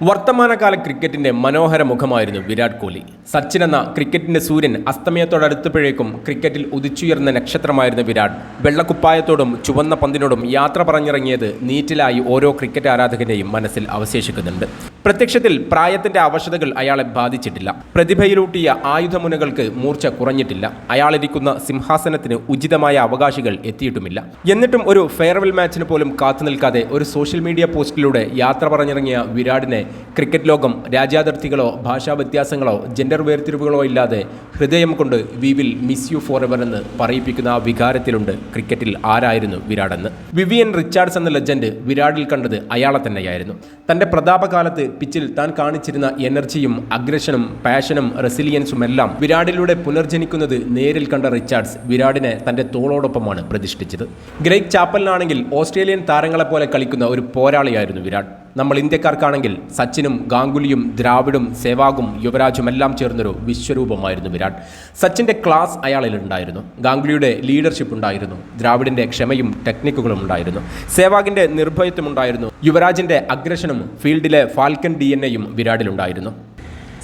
വർത്തമാനകാല ക്രിക്കറ്റിന്റെ മനോഹര മുഖമായിരുന്നു വിരാട് കോഹ്ലി. സച്ചിൻ എന്ന ക്രിക്കറ്റിന്റെ സൂര്യൻ അസ്തമയത്തോടടുത്തപ്പോഴേക്കും ക്രിക്കറ്റിൽ ഉദിച്ചുയർന്ന നക്ഷത്രമായിരുന്ന വിരാട് വെള്ളക്കുപ്പായത്തോടും ചുവന്ന പന്തിനോടും യാത്ര പറഞ്ഞിറങ്ങിയത് നീറ്റിലായി ഓരോ ക്രിക്കറ്റ് ആരാധകന്റെയും മനസ്സിൽ അവശേഷിക്കുന്നുണ്ട്. പ്രത്യക്ഷത്തിൽ പ്രായത്തിന്റെ അവശതകൾ അയാളെ ബാധിച്ചിട്ടില്ല. പ്രതിഭയിലൂട്ടിയ ആയുധമുനകൾക്ക് മൂർച്ച കുറഞ്ഞിട്ടില്ല. അയാളിരിക്കുന്ന സിംഹാസനത്തിന് ഉചിതമായ അവകാശികൾ എത്തിയിട്ടുമില്ല. എന്നിട്ടും ഒരു ഫെയർവെൽ മാച്ചിന് പോലും കാത്തുനിൽക്കാതെ ഒരു സോഷ്യൽ മീഡിയ പോസ്റ്റിലൂടെ യാത്ര പറഞ്ഞിറങ്ങിയ വിരാടിനെ ക്രിക്കറ്റ് ലോകം രാജ്യാതിർത്തികളോ ഭാഷാ വ്യത്യാസങ്ങളോ ജെൻഡർ വേർതിരിവുകളോ ഇല്ലാതെ ഹൃദയം കൊണ്ട് we will miss you for ever എന്ന് പറയിപ്പിക്കുന്ന ആ വികാരത്തിലുണ്ട് ക്രിക്കറ്റിൽ ആരായിരുന്നു വിരാടെന്ന്. വിവിയൻ റിച്ചാർഡ്സ് എന്ന ലെജൻഡ് വിരാടിൽ കണ്ടത് അയാളെ തന്നെയായിരുന്നു. തൻ്റെ പ്രതാപകാലത്ത് പിച്ചിൽ താൻ കാണിച്ചിരുന്ന എനർജിയും അഗ്രഷനും പാഷനും റെസിലിയൻസും എല്ലാം വിരാടിലൂടെ പുനർജനിക്കുന്നത് നേരിൽ കണ്ട റിച്ചാർഡ്സ് വിരാടിനെ തൻ്റെ തോളോടൊപ്പമാണ് പ്രതിഷ്ഠിച്ചത്. ഗ്രേഗ് ചാപ്പലിനാണെങ്കിൽ ഓസ്ട്രേലിയൻ താരങ്ങളെപ്പോലെ കളിക്കുന്ന ഒരു പോരാളിയായിരുന്നു വിരാട്. നമ്മൾ ഇന്ത്യക്കാർക്കാണെങ്കിൽ സച്ചിനും ഗാംഗുലിയും ദ്രാവിഡും സേവാഗും യുവരാജും എല്ലാം ചേർന്നൊരു വിശ്വരൂപമായിരുന്നു വിരാട്. സച്ചിൻ്റെ ക്ലാസ് അയാളിൽ ഉണ്ടായിരുന്നു, ഗാംഗുലിയുടെ ലീഡർഷിപ്പ് ഉണ്ടായിരുന്നു, ദ്രാവിഡിൻ്റെ ക്ഷമയും ടെക്നിക്കുകളും ഉണ്ടായിരുന്നു, സേവാഗിൻ്റെ നിർഭയത്വം ഉണ്ടായിരുന്നു, യുവരാജിൻ്റെ അഗ്രഷനും ഫീൽഡിലെ ഫാൽക്കൻ DNA-യും വിരാടിലുണ്ടായിരുന്നു.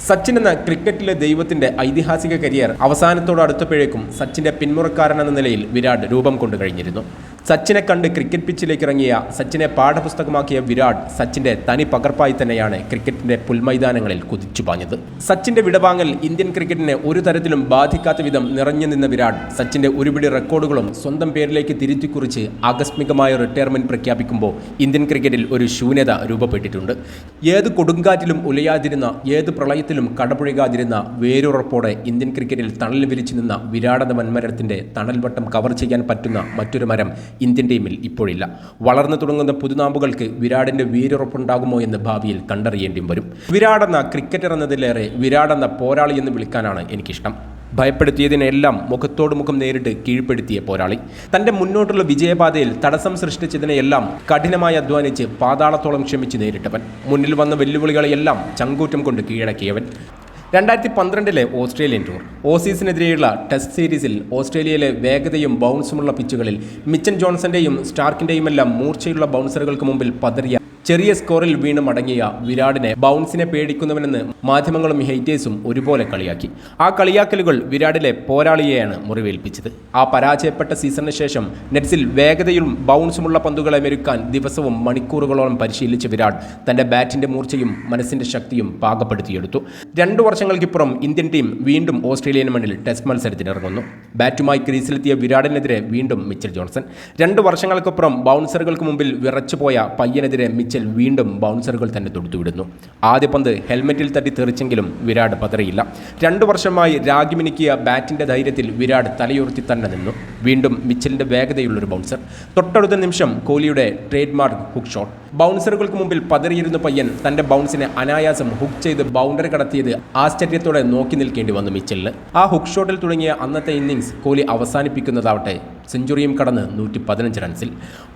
സച്ചിൻ എന്ന ക്രിക്കറ്റിലെ ദൈവത്തിൻ്റെ ഐതിഹാസിക കരിയർ അവസാനത്തോടടുത്തപ്പോഴേക്കും സച്ചിൻ്റെ പിന്മുറക്കാരനെന്ന നിലയിൽ വിരാട് രൂപം കൊണ്ടു കഴിഞ്ഞിരുന്നു. സച്ചിനെ കണ്ട് ക്രിക്കറ്റ് പിച്ചിലേക്ക് ഇറങ്ങിയ, സച്ചിനെ പാഠപുസ്തകമാക്കിയ വിരാട് സച്ചിൻ്റെ തനി പകർപ്പായി തന്നെയാണ് ക്രിക്കറ്റിൻ്റെ പുൽമൈതാനങ്ങളിൽ കുതിച്ചു പാഞ്ഞത്. സച്ചിൻ്റെ വിടവാങ്ങൽ ഇന്ത്യൻ ക്രിക്കറ്റിനെ ഒരു തരത്തിലും ബാധിക്കാത്ത വിധം നിറഞ്ഞു നിന്ന വിരാട് സച്ചിൻ്റെ ഒരുപിടി റെക്കോർഡുകളും സ്വന്തം പേരിലേക്ക് തിരുത്തിക്കുറിച്ച് ആകസ്മികമായ റിട്ടയർമെൻറ്റ് പ്രഖ്യാപിക്കുമ്പോൾ ഇന്ത്യൻ ക്രിക്കറ്റിൽ ഒരു ശൂന്യത രൂപപ്പെട്ടിട്ടുണ്ട്. ഏത് കൊടുങ്കാറ്റിലും ഉലയാതിരുന്ന, ഏത് പ്രളയത്തിലും കടപുഴകാതിരുന്ന വേരുറപ്പോടെ ഇന്ത്യൻ ക്രിക്കറ്റിൽ തണൽ വിരിച്ചു നിന്ന വിരാടെന്ന വൻമരത്തിൻ്റെ തണൽവട്ടം കവർ ചെയ്യാൻ പറ്റുന്ന മറ്റൊരു മരം ഇന്ത്യൻ ടീമിൽ ഇപ്പോഴില്ല. വളർന്നു തുടങ്ങുന്ന പുതുനാമ്പുകൾക്ക് വിരാടിൻ്റെ വീരുറപ്പുണ്ടാകുമോ എന്ന് ഭാവിയിൽ കണ്ടറിയേണ്ടി വരും. വിരാട് എന്ന ക്രിക്കറ്റർ എന്നതിലേറെ വിരാട് എന്ന പോരാളി എന്ന് വിളിക്കാനാണ് എനിക്കിഷ്ടം. ഭയപ്പെടുത്തിയതിനെല്ലാം മുഖത്തോട് മുഖം നേരിട്ട് കീഴ്പ്പെടുത്തിയ പോരാളി. തൻ്റെ മുന്നോട്ടുള്ള വിജയപാതയിൽ തടസ്സം സൃഷ്ടിച്ചതിനെയെല്ലാം കഠിനമായി അധ്വാനിച്ച് പാതാളത്തോളം ക്ഷമിച്ച് നേരിട്ടവൻ. മുന്നിൽ വന്ന വെല്ലുവിളികളെയെല്ലാം ചങ്കൂറ്റം കൊണ്ട് കീഴടക്കിയവൻ. 2012 ഓസ്ട്രേലിയൻ ടൂർ ഓസീസിനെതിരെയുള്ള ടെസ്റ്റ് സീരീസിൽ ഓസ്ട്രേലിയയിലെ വേഗതയും ബൗൺസുമുള്ള പിച്ചുകളിൽ മിച്ചൻ ജോൺസന്റെയും സ്റ്റാർക്കിൻ്റെയുമെല്ലാം മൂർച്ചയുള്ള ബൗൺസറുകൾക്ക് മുമ്പിൽ പതറിയ ചെറിയ സ്കോറിൽ വീണ് മടങ്ങിയ വിരാടിനെ ബൗൺസിനെ പേടിക്കുന്നവനെന്ന് മാധ്യമങ്ങളും ഹെയ്റ്റേഴ്സും ഒരുപോലെ കളിയാക്കി. ആ കളിയാക്കലുകൾ വിരാടിലെ പോരാളിയെയാണ് മുറിവേൽപ്പിച്ചത്. ആ പരാജയപ്പെട്ട സീസണിന് ശേഷം നെറ്റ്സിൽ വേഗതയും ബൗൺസുമുള്ള പന്തുകളെ മെരുക്കാൻ ദിവസവും മണിക്കൂറുകളോളം പരിശീലിച്ച വിരാട് തൻ്റെ ബാറ്റിൻ്റെ മൂർച്ചയും മനസ്സിൻ്റെ ശക്തിയും പാകപ്പെടുത്തിയെടുത്തു. 2 വർഷങ്ങൾക്കിപ്പുറം ഇന്ത്യൻ ടീം വീണ്ടും ഓസ്ട്രേലിയൻ മണ്ണിൽ ടെസ്റ്റ് മത്സരത്തിനിറങ്ങുന്നു. ബാറ്റുമായി ക്രീസിലെത്തിയ വിരാടിനെതിരെ വീണ്ടും മിച്ചൽ ജോൺസൺ. 2 വർഷങ്ങൾക്കപ്പുറം ബൗൺസറുകൾക്ക് മുമ്പിൽ വിറച്ചുപോയ പയ്യനെതിരെ മിച്ചൽ വീണ്ടും ബൗൺസറുകൾ തന്നെ തൊടുത്തുവിടുന്നു. ആദ്യ പന്ത് ഹെൽമെറ്റിൽ തട്ടി തെറിച്ചെങ്കിലും വിരാട് പതറിയില്ല. 2 വർഷമായി രാഗിമിനിക്കിയ ബാറ്റിൻ്റെ ധൈര്യത്തിൽ വിരാട് തലയുയർത്തി തന്നെ നിന്നു. വീണ്ടും മിച്ചലിൻ്റെ വേഗതയുള്ളൊരു ബൗൺസർ. തൊട്ടടുത്ത നിമിഷം കോഹ്ലിയുടെ ട്രേഡ് മാർക്ക് ഹുക്ക് ഷോട്ട്. ബൗൺസറുകൾക്ക് മുമ്പിൽ പതറിയിരുന്ന പയ്യൻ തൻ്റെ ബൗൺസിനെ അനായാസം ഹുക്ക് ചെയ്ത് ബൗണ്ടറി കടത്തിയത് ആശ്ചര്യത്തോടെ നോക്കി നിൽക്കേണ്ടി വന്നു മിച്ചലിന്. ആ ഹുക്ക് ഷോട്ടിൽ തുടങ്ങിയ അന്നത്തെ ഇന്നിങ്സ് കോഹ്ലി അവസാനിപ്പിക്കുന്നതാവട്ടെ സെഞ്ചുറിയും കടന്ന് 115 റൺസിൽ.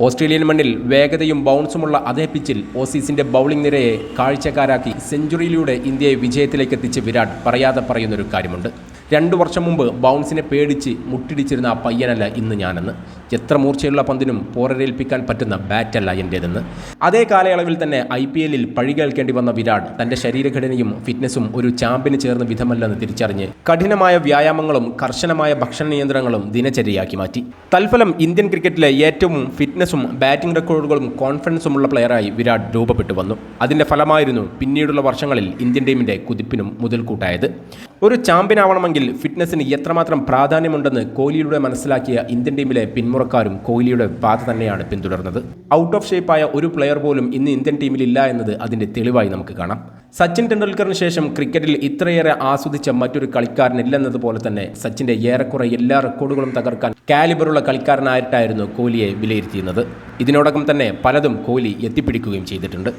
ഓസ്ട്രേലിയൻ മണ്ണിൽ വേഗതയും ബൗൺസുമുള്ള അതേ പിച്ചിൽ ഓസീസിൻ്റെ ബൗളിംഗ് നിരയെ കാഴ്ചക്കാരാക്കി സെഞ്ചുറിയിലൂടെ ഇന്ത്യയെ വിജയത്തിലേക്ക് എത്തിച്ച് വിരാട് പറയാതെ പറയുന്നൊരു കാര്യമുണ്ട്: 2 വർഷം മുമ്പ് ബൗൺസിനെ പേടിച്ച് മുട്ടിടിച്ചിരുന്ന ആ പയ്യനല്ല ഇന്ന് ഞാനെന്ന്. എത്ര മൂർച്ചയുള്ള പന്തിനും പോരേൽപ്പിക്കാൻ പറ്റുന്ന ബാറ്റല്ല എൻ്റേതെന്ന്. അതേ കാലയളവിൽ തന്നെ IPL-ൽ പഴി കേൾക്കേണ്ടി വന്ന വിരാട് തൻ്റെ ശരീരഘടനയും ഫിറ്റ്നസും ഒരു ചാമ്പ്യന് ചേർന്ന വിധമല്ലെന്ന് തിരിച്ചറിഞ്ഞ് കഠിനമായ വ്യായാമങ്ങളും കർശനമായ ഭക്ഷണ നിയന്ത്രണങ്ങളും ദിനചര്യയാക്കി മാറ്റി. തൽഫലം ഇന്ത്യൻ ക്രിക്കറ്റിലെ ഏറ്റവും ഫിറ്റ്നസും ബാറ്റിംഗ് റെക്കോർഡുകളും കോൺഫിഡൻസുമുള്ള പ്ലെയറായി വിരാട് രൂപപ്പെട്ടു വന്നു. അതിൻ്റെ ഫലമായിരുന്നു പിന്നീടുള്ള വർഷങ്ങളിൽ ഇന്ത്യൻ ടീമിൻ്റെ കുതിപ്പിനും മുതൽക്കൂട്ടായത്. ഒരു ചാമ്പ്യനാവണമെങ്കിൽ ഫിറ്റ്നസിന് എത്രമാത്രം പ്രാധാന്യമുണ്ടെന്ന് കോഹ്ലിയിലൂടെ മനസ്സിലാക്കിയ ഇന്ത്യൻ ടീമിലെ പിന്മുറക്കാരും കോഹ്ലിയുടെ പാത തന്നെയാണ് പിന്തുടർന്നത്. ഔട്ട് ഓഫ് ഷേപ്പായ ഒരു പ്ലെയർ പോലും ഇന്ന് ഇന്ത്യൻ ടീമിലില്ല എന്നത് അതിൻ്റെ തെളിവായി നമുക്ക് കാണാം. സച്ചിൻ ടെണ്ടുൽക്കറിന് ശേഷം ക്രിക്കറ്റിൽ ഇത്രയേറെ ആസ്വദിച്ച മറ്റൊരു കളിക്കാരനില്ലെന്നതുപോലെ തന്നെ സച്ചിൻ്റെ ഏറെക്കുറെ എല്ലാ റെക്കോർഡുകളും തകർക്കാൻ കാലിബറുള്ള കളിക്കാരനായിട്ടായിരുന്നു കോഹ്ലിയെ വിലയിരുത്തിയിരുന്നത്. ഇതിനോടകം തന്നെ പലതും കോഹ്ലി എത്തിപ്പിടിക്കുകയും ചെയ്തിട്ടുണ്ട്.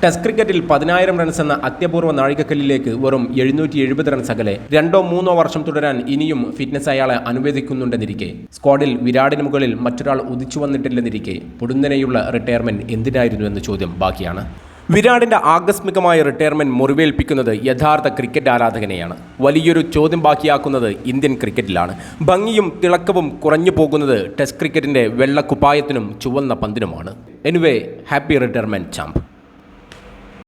ടെസ്റ്റ് ക്രിക്കറ്റിൽ 10,000 റൺസ് എന്ന അത്യപൂർവ്വ നാഴികക്കല്ലിലേക്ക് വെറും 770 റൺസ് അകലെ 2-3 വർഷം തുടരാൻ ഇനിയും ഫിറ്റ്നസ് അയാളെ അനുവദിക്കുന്നുണ്ടെന്നിരിക്കെ, സ്ക്വാഡിൽ വിരാടിന് മുകളിൽ മറ്റൊരാൾ ഉദിച്ചു വന്നിട്ടില്ലെന്നിരിക്കെ പൊടുന്നനെയുള്ള റിട്ടയർമെൻറ്റ് എന്തിനായിരുന്നു എന്ന ചോദ്യം ബാക്കിയാണ്. വിരാടിൻ്റെ ആകസ്മികമായ റിട്ടയർമെൻറ്റ് മുറിവേൽപ്പിക്കുന്നത് യഥാർത്ഥ ക്രിക്കറ്റ് ആരാധകനെയാണ്. വലിയൊരു ചോദ്യം ബാക്കിയാക്കുന്നത് ഇന്ത്യൻ ക്രിക്കറ്റിലാണ്. ഭംഗിയും തിളക്കവും കുറഞ്ഞു പോകുന്നത് ടെസ്റ്റ് ക്രിക്കറ്റിൻ്റെ വെള്ളക്കുപ്പായത്തിനും ചുവന്ന പന്തിനുമാണ്. Anyway, happy retirement ചാമ്പ്.